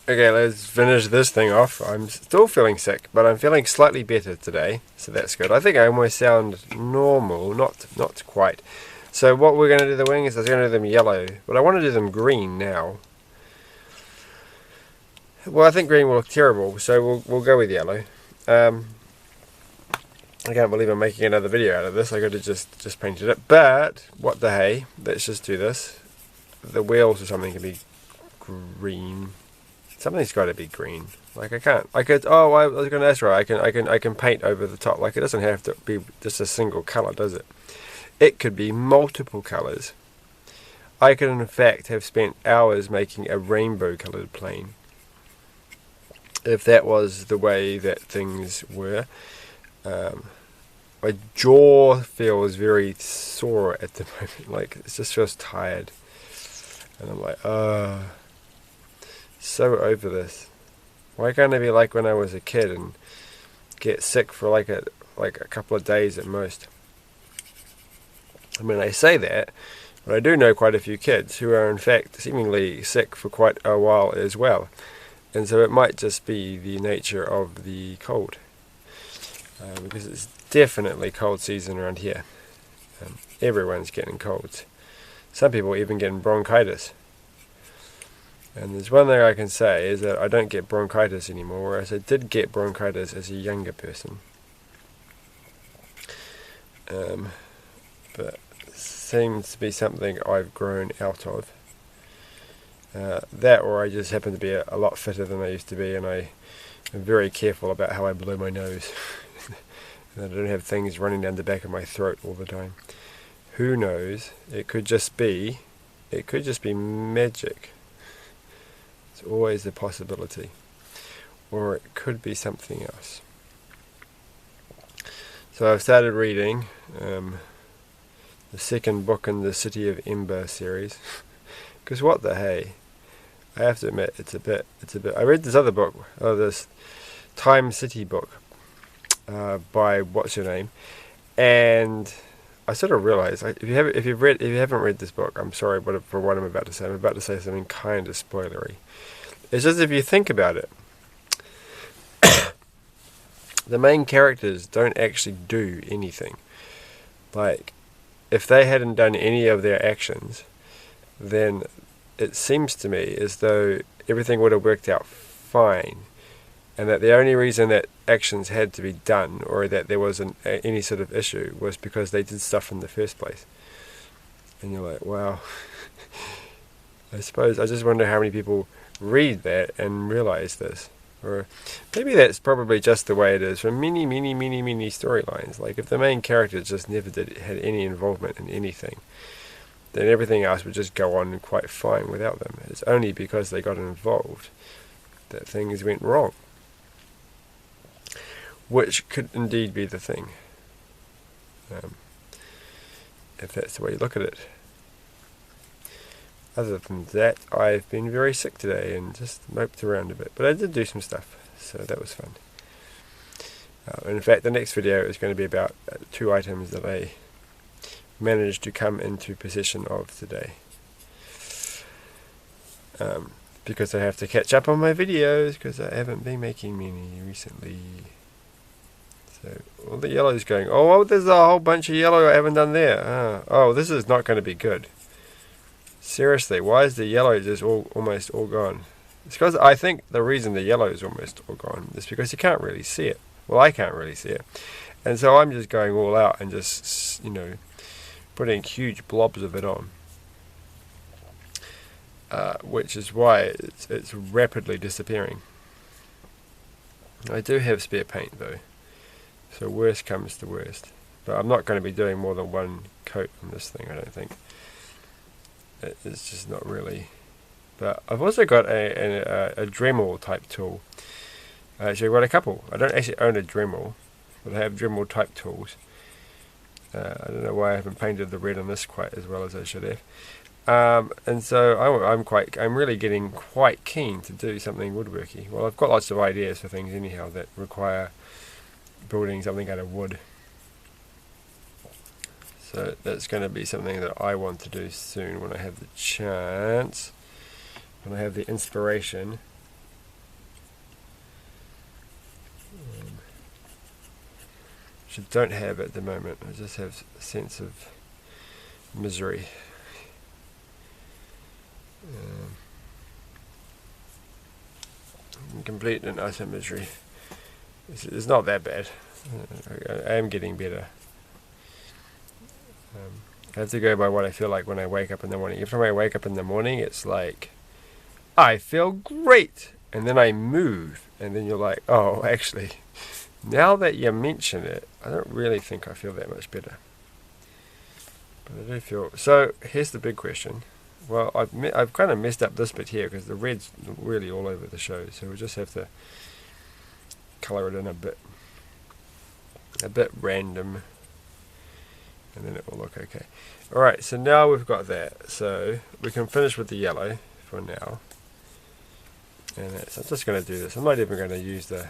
Okay, let's finish this thing off. I'm still feeling sick, but I'm feeling slightly better today, so that's good. I think I almost sound normal, not quite. So what we're going to do the wings, I was going to do them yellow, but I want to do them green now. Well, I think green will look terrible, so we'll go with yellow. I can't believe I'm making another video out of this. I could have just painted it, but what the hey? Let's just do this. The wheels or something can be green. Something's got to be green. Like I can't. I could. Oh, I was going to ask. Right. I can paint over the top. Like it doesn't have to be just a single color, does it? It could be multiple colors. I could, in fact, have spent hours making a rainbow-colored plane. If that was the way that things were. My jaw feels very sore at the moment. Like it just feels tired, and I'm like, so over this. Why can't I be like when I was a kid and get sick for like a couple of days at most? I mean, I say that, but I do know quite a few kids who are in fact seemingly sick for quite a while as well, and so it might just be the nature of the cold, because it's definitely cold season around here. Everyone's getting colds. Some people even getting bronchitis. And there's one thing I can say is that I don't get bronchitis anymore, whereas I did get bronchitis as a younger person. But it seems to be something I've grown out of. That or I just happen to be a lot fitter than I used to be, and I am very careful about how I blow my nose. And I don't have things running down the back of my throat all the time. Who knows? It could just be magic. It's always a possibility. Or it could be something else. So I've started reading the second book in the City of Ember series. Because what the hey? I have to admit, it's a bit. I read this other book, this Time City book by what's your name, and I sort of realized, like, if you haven't read this book, I'm sorry for what I'm about to say. I'm about to say something kind of spoilery. It's just if you think about it, the main characters don't actually do anything. Like, if they hadn't done any of their actions, then it seems to me as though everything would have worked out fine, and that the only reason that actions had to be done, or that there was any sort of issue, was because they did stuff in the first place. And you're like, wow. I suppose I just wonder how many people read that and realize this. Or maybe that's probably just the way it is for many storylines. Like if the main character just never had any involvement in anything, then everything else would just go on quite fine without them. It's only because they got involved that things went wrong. Which could indeed be the thing, if that's the way you look at it. Other than that, I've been very sick today and just moped around a bit. But I did do some stuff, so that was fun. In fact, the next video is going to be about 2 items that I managed to come into possession of today. Because I have to catch up on my videos, because I haven't been making many recently. So, all the yellow's going, oh, there's a whole bunch of yellow I haven't done there. Oh, this is not going to be good. Seriously, why is the yellow just almost all gone? It's because I think the reason the yellow is almost all gone is because you can't really see it. Well, I can't really see it. And so I'm just going all out and just, putting huge blobs of it on. Which is why it's rapidly disappearing. I do have spare paint though. So worst comes to worst. But I'm not going to be doing more than one coat on this thing, I don't think. It's just not really. But I've also got a Dremel type tool. Actually, I've got a couple. I don't actually own a Dremel, but I have Dremel type tools. I don't know why I haven't painted the red on this quite as well as I should have. And so I'm really getting quite keen to do something woodworky. Well, I've got lots of ideas for things anyhow that require building something out of wood. So that's going to be something that I want to do soon when I have the chance, when I have the inspiration which I don't have at the moment. I just have a sense of misery. Complete and utter misery. It's not that bad. I am getting better. I have to go by what I feel like when I wake up in the morning. Every time I wake up in the morning, it's like, I feel great! And then I move, and then you're like, oh, actually, now that you mention it, I don't really think I feel that much better. But I do feel... So, here's the big question. Well, I've kind of messed up this bit here, because the red's really all over the show, so we'll just have to colour it in a bit random, and then it will look okay. Alright, so now we've got that, so we can finish with the yellow for now. And I'm just going to do this. I'm not even going to use the...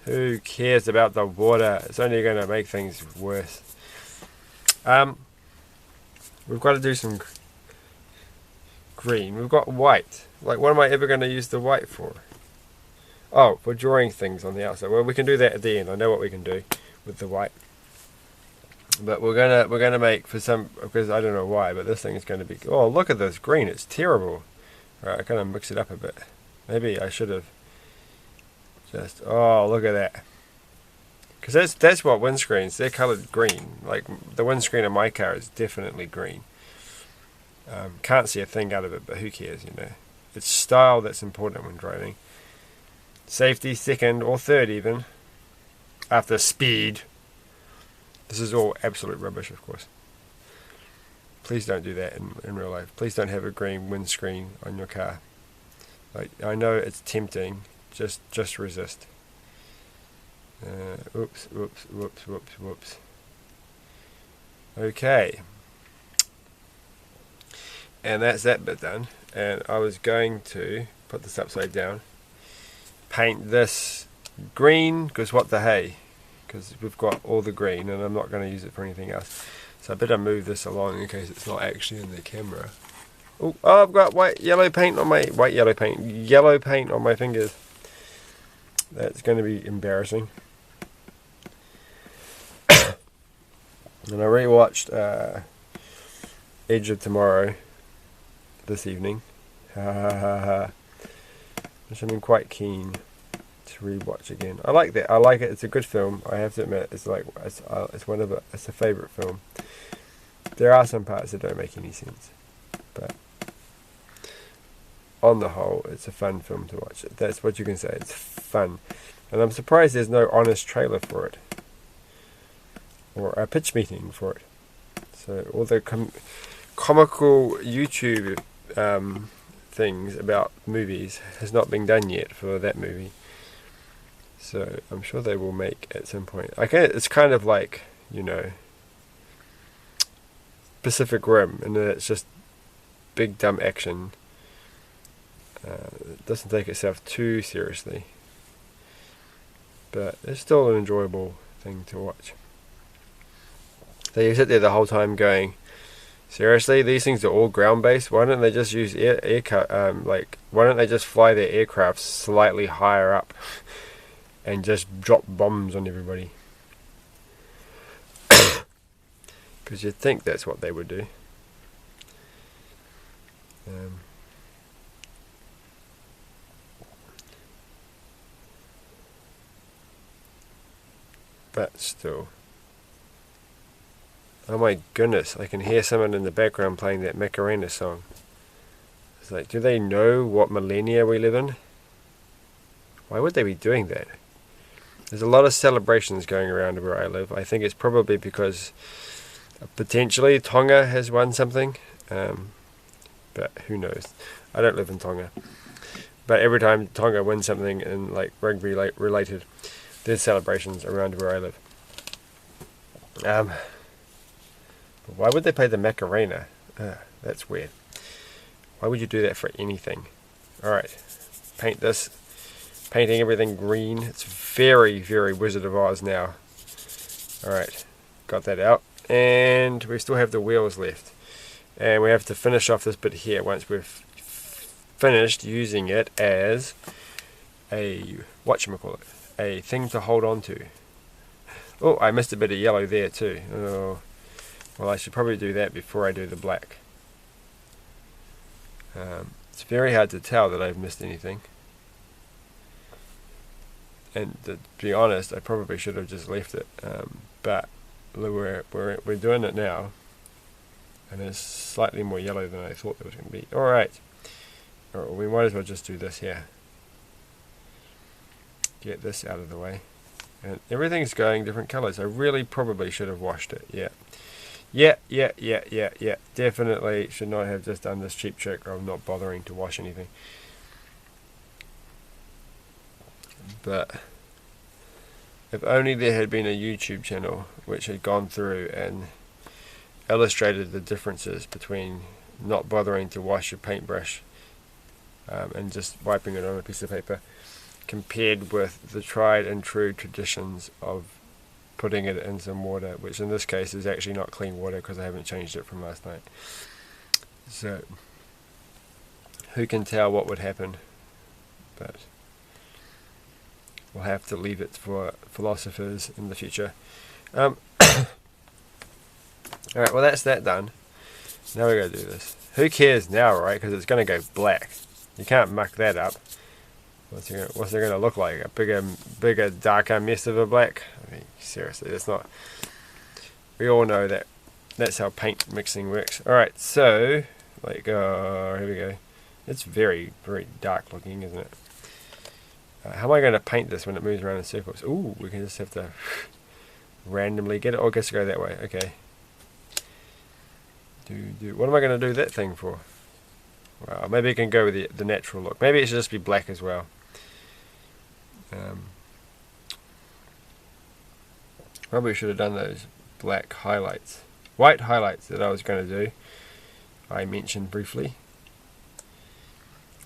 Who cares about the water? It's only going to make things worse. We've got to do some green. We've got white. Like, what am I ever going to use the white for? Oh, for drawing things on the outside. Well, we can do that at the end. I know what we can do with the white. But we're gonna make for some, because I don't know why, but this thing is going to be... Oh, look at this green. It's terrible. Alright, I kind of mix it up a bit. Maybe I should have just... Oh, look at that. Because that's what windscreens, they're coloured green. Like, the windscreen of my car is definitely green. Can't see a thing out of it, but who cares, you know. It's style that's important when driving. Safety, second or third even. After speed. This is all absolute rubbish, of course. Please don't do that in real life. Please don't have a green windscreen on your car. Like, I know it's tempting. Just resist. Whoops. Okay. And that's that bit done. And I was going to put this upside down. Paint this green, because what the hey. Because we've got all the green and I'm not going to use it for anything else. So I better move this along in case it's not actually in the camera. Oh, I've got yellow paint on my fingers. That's going to be embarrassing. And I rewatched Edge of Tomorrow this evening. Which I'm quite keen to rewatch again. I like that. I like it. It's a good film. I have to admit, it's a favourite film. There are some parts that don't make any sense, but on the whole, it's a fun film to watch. That's what you can say. It's fun, and I'm surprised there's no honest trailer for it or a pitch meeting for it. So all the comical YouTube things about movies has not been done yet for that movie. So I'm sure they will make at some point. It's kind of like, you know, Pacific Rim, and it's just big dumb action. It doesn't take itself too seriously, but it's still an enjoyable thing to watch. So you sit there the whole time going, seriously, these things are all ground based. Why don't they just use why don't they just fly their aircraft slightly higher up and just drop bombs on everybody? Because you'd think that's what they would do. But still. Oh my goodness, I can hear someone in the background playing that Macarena song. It's like, do they know what millennia we live in? Why would they be doing that? There's a lot of celebrations going around where I live. I think it's probably because potentially Tonga has won something, but who knows? I don't live in Tonga. But every time Tonga wins something in like rugby related, there's celebrations around where I live. Why would they play the Macarena? That's weird. Why would you do that for anything? Alright, paint this. Painting everything green. It's very, very Wizard of Oz now. Alright, got that out. And we still have the wheels left. And we have to finish off this bit here once we've finished using it as a, a thing to hold on to. Oh, I missed a bit of yellow there too. Oh, well, I should probably do that before I do the black. It's very hard to tell that I've missed anything. And to be honest, I probably should have just left it. But we're doing it now, and it's slightly more yellow than I thought it was going to be. All right, we might as well just do this here. Get this out of the way, and everything's going different colors. I really probably should have washed it. Yeah. Definitely should not have just done this cheap trick of not bothering to wash anything. But if only there had been a YouTube channel which had gone through and illustrated the differences between not bothering to wash your paintbrush and just wiping it on a piece of paper, compared with the tried and true traditions of putting it in some water, which in this case is actually not clean water because I haven't changed it from last night. So who can tell what would happen? But we'll have to leave it for philosophers in the future. Alright, well that's that done. Now we're going to do this. Who cares now, right? Because it's going to go black. You can't muck that up. What's it going to look like? A bigger, darker mess of a black? I mean, seriously, that's not... We all know that that's how paint mixing works. Alright, so, here we go. It's very, very dark looking, isn't it? How am I going to paint this when it moves around in circles? Ooh, we can just have to randomly get it. Oh, I guess go that way. Okay. What am I going to do that thing for? Well, maybe it can go with the natural look. Maybe it should just be black as well. Probably should have done those black highlights. White highlights that I was going to do. I mentioned briefly.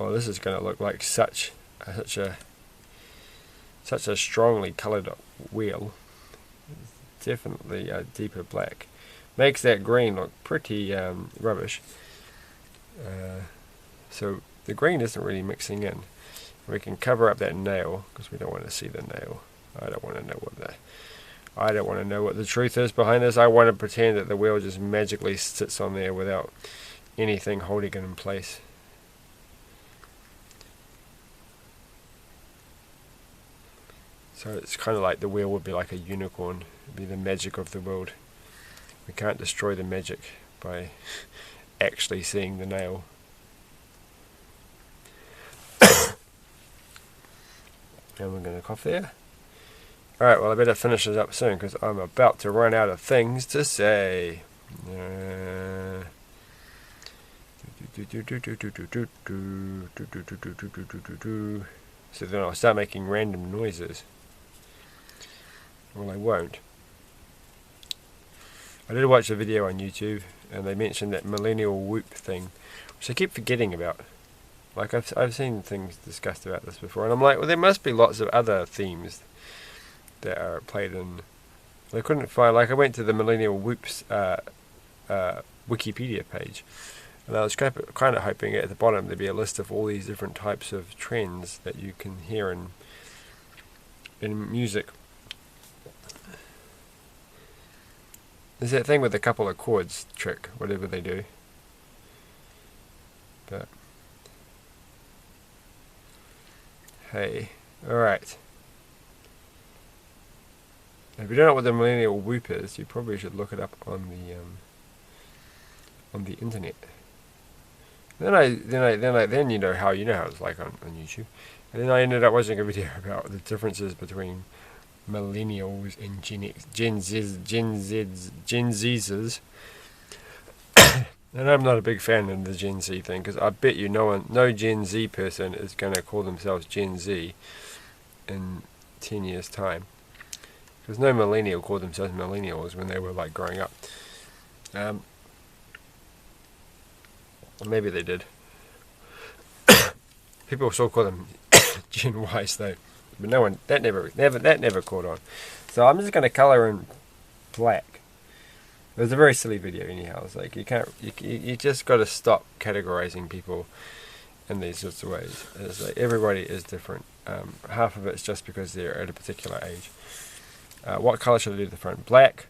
Oh, this is going to look like such a strongly coloured wheel. Definitely a deeper black. Makes that green look pretty rubbish. So the green isn't really mixing in. We can cover up that nail because we don't want to see the nail. I don't want to know what the truth is behind this. I want to pretend that the wheel just magically sits on there without anything holding it in place. So it's kind of like the wheel would be like a unicorn. It would be the magic of the world. We can't destroy the magic by actually seeing the nail. And we're going to cough there. Alright, well I better finish this up soon because I'm about to run out of things to say. So then I'll start making random noises. Well, I won't. I did watch a video on YouTube and they mentioned that millennial whoop thing, which I keep forgetting about. Like I've seen things discussed about this before, and I'm like, well, there must be lots of other themes that are played in. I couldn't find. Like I went to the Millennial Whoops Wikipedia page, and I was kind of hoping at the bottom there'd be a list of all these different types of trends that you can hear in music. There's that thing with a couple of chords trick, whatever they do. But hey, alright. If you don't know what the millennial whoop is, you probably should look it up on the internet. Then you know how it's like on YouTube. And then I ended up watching a video about the differences between millennials and Gen Zs. And I'm not a big fan of the Gen Z thing because I bet you no Gen Z person is going to call themselves Gen Z in 10 years time. Because no millennial called themselves millennials when they were like growing up. Maybe they did. People still call them Gen Ys though, but no one that never caught on. So I'm just going to color in black. It was a very silly video anyhow. It's like you just got to stop categorizing people in these sorts of ways. It's like everybody is different. Half of it's just because they're at a particular age. What colour should I do the front? Black.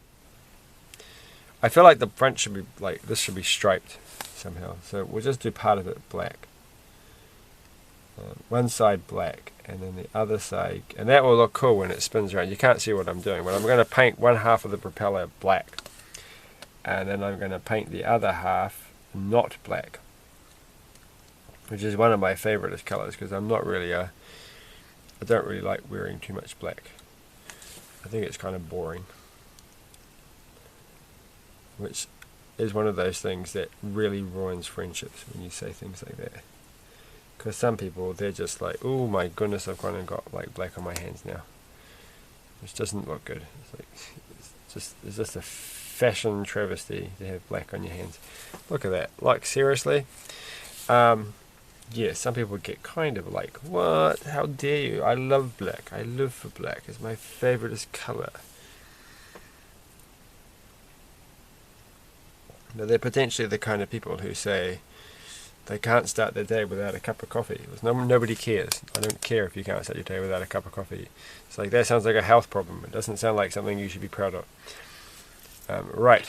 I feel like the front should be like, this should be striped somehow. So we'll just do part of it black. One side black, and then the other side, and that will look cool when it spins around. You can't see what I'm doing, but I'm going to paint one half of the propeller black, and then I'm going to paint the other half not black, which is one of my favourite colours, because I'm not really I don't really like wearing too much black. I think it's kind of boring, which is one of those things that really ruins friendships when you say things like that. Because some people, they're just like, oh my goodness, I've gone and got like black on my hands now, which doesn't look good. It's like, it's just a fashion travesty to have black on your hands. Look at that. Like, seriously? Yeah, some people get kind of like, what? How dare you? I love black. I live for black. It's my favourite colour. Now, they're potentially the kind of people who say they can't start their day without a cup of coffee. Nobody cares. I don't care if you can't start your day without a cup of coffee. It's like, that sounds like a health problem. It doesn't sound like something you should be proud of. Right.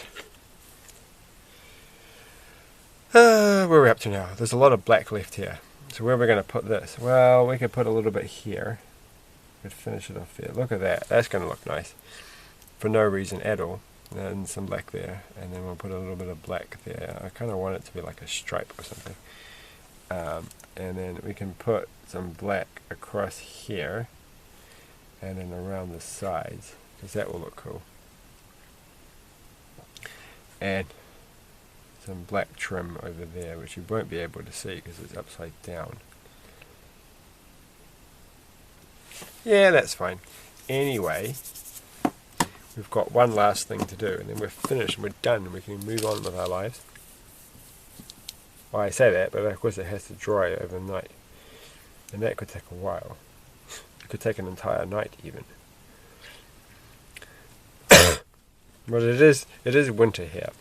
Where are we up to now? There's a lot of black left here. So where are we going to put this? Well, we could put a little bit here. We'd finish it off there. Look at that. That's going to look nice. For no reason at all. And some black there. And then we'll put a little bit of black there. I kind of want it to be like a stripe or something. And then we can put some black across here. And then around the sides. Because that will look cool. And some black trim over there, which you won't be able to see because it's upside down. Yeah, that's fine. Anyway, we've got one last thing to do, and then we're finished and we're done, and we can move on with our lives. Well, I say that, but of course it has to dry overnight, and that could take a while. It could take an entire night even. But it is winter here.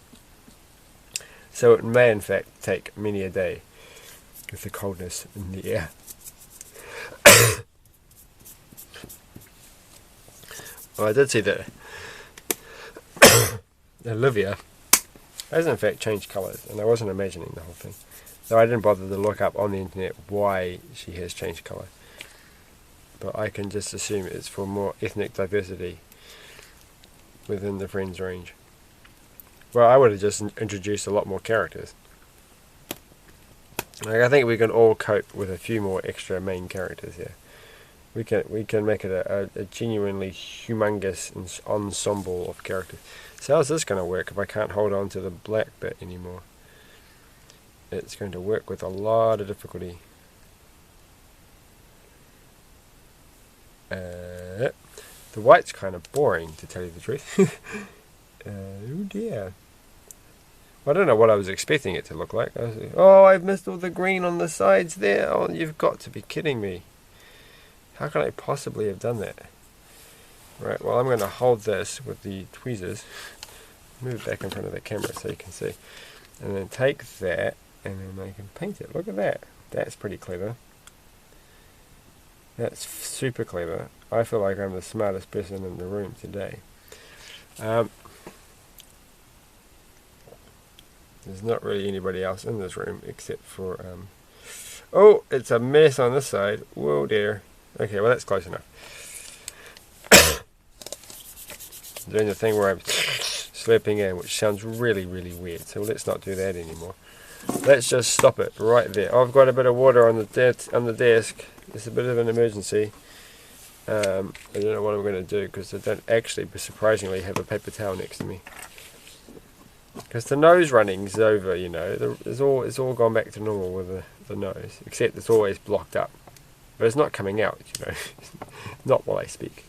So it may in fact take many a day with the coldness in the air. Well, I did see that Olivia has in fact changed colours, and I wasn't imagining the whole thing. So I didn't bother to look up on the internet why she has changed colour. But I can just assume it's for more ethnic diversity within the Friends range. Well, I would have just introduced a lot more characters. Like, I think we can all cope with a few more extra main characters here. We can make it a genuinely humongous ensemble of characters. So how's this going to work if I can't hold on to the black bit anymore? It's going to work with a lot of difficulty. The white's kind of boring, to tell you the truth. Oh dear. I don't know what I was expecting it to look like. I was like, oh, I've missed all the green on the sides there. Oh, you've got to be kidding me. How can I possibly have done that? Right, well, I'm going to hold this with the tweezers. Move back in front of the camera so you can see. And then take that, and then I can paint it. Look at that. That's pretty clever. That's super clever. I feel like I'm the smartest person in the room today. There's not really anybody else in this room except for... oh, it's a mess on this side. Whoa, dear. Okay, well, that's close enough. Doing the thing where I'm slurping in, which sounds really, really weird. So let's not do that anymore. Let's just stop it right there. Oh, I've got a bit of water on the desk. It's a bit of an emergency. I don't know what I'm going to do because I don't actually, surprisingly, have a paper towel next to me. Because the nose running's over, you know. It's all gone back to normal with the nose, except it's always blocked up. But it's not coming out, you know. Not while I speak.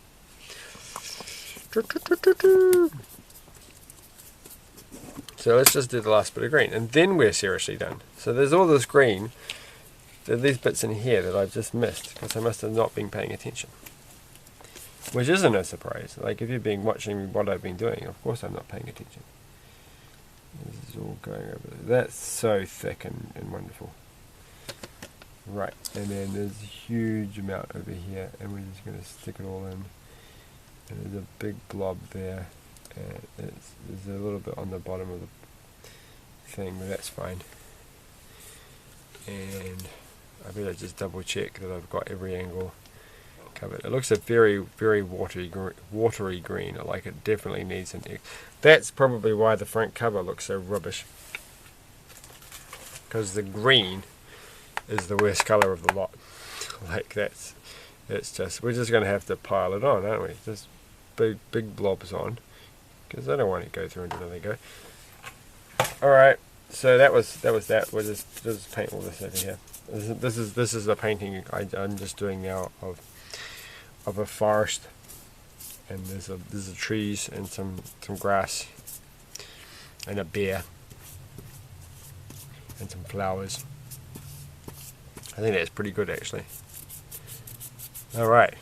So let's just do the last bit of green, and then we're seriously done. So there's all this green. There are these bits in here that I've just missed because I must have not been paying attention. Which isn't a surprise. Like, if you've been watching what I've been doing, of course I'm not paying attention. This is all going over there. That's so thick and wonderful. Right, and then there's a huge amount over here, and we're just going to stick it all in. And there's a big blob there. And there's a little bit on the bottom of the thing, but that's fine. And I better just double check that I've got every angle covered. It looks a very, very watery green. Like it definitely needs an. That's probably why the front cover looks so rubbish. Because the green is the worst colour of the lot. Like it's just, we're just going to have to pile it on, aren't we? Just big blobs on, because I don't want to go through and do another go. Alright, so that was that. We'll just paint all this over here. This is the painting I'm just doing now of a forest, and there's a trees and some grass and a bear and some flowers. I think that's pretty good actually. Alright.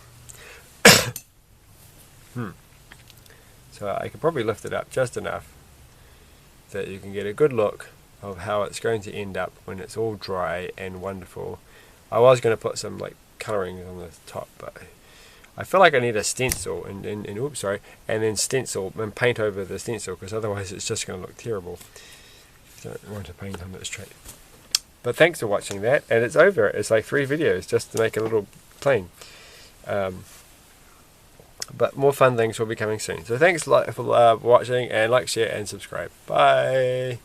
So I could probably lift it up just enough that you can get a good look of how it's going to end up when it's all dry and wonderful. I was going to put some like colouring on the top, but I feel like I need a stencil and then stencil and paint over the stencil, because otherwise it's just going to look terrible. I don't want to paint on it straight. But thanks for watching that, and it's over. It's like 3 videos just to make a little plane. But more fun things will be coming soon. So thanks a lot for watching, and like, share and subscribe. Bye!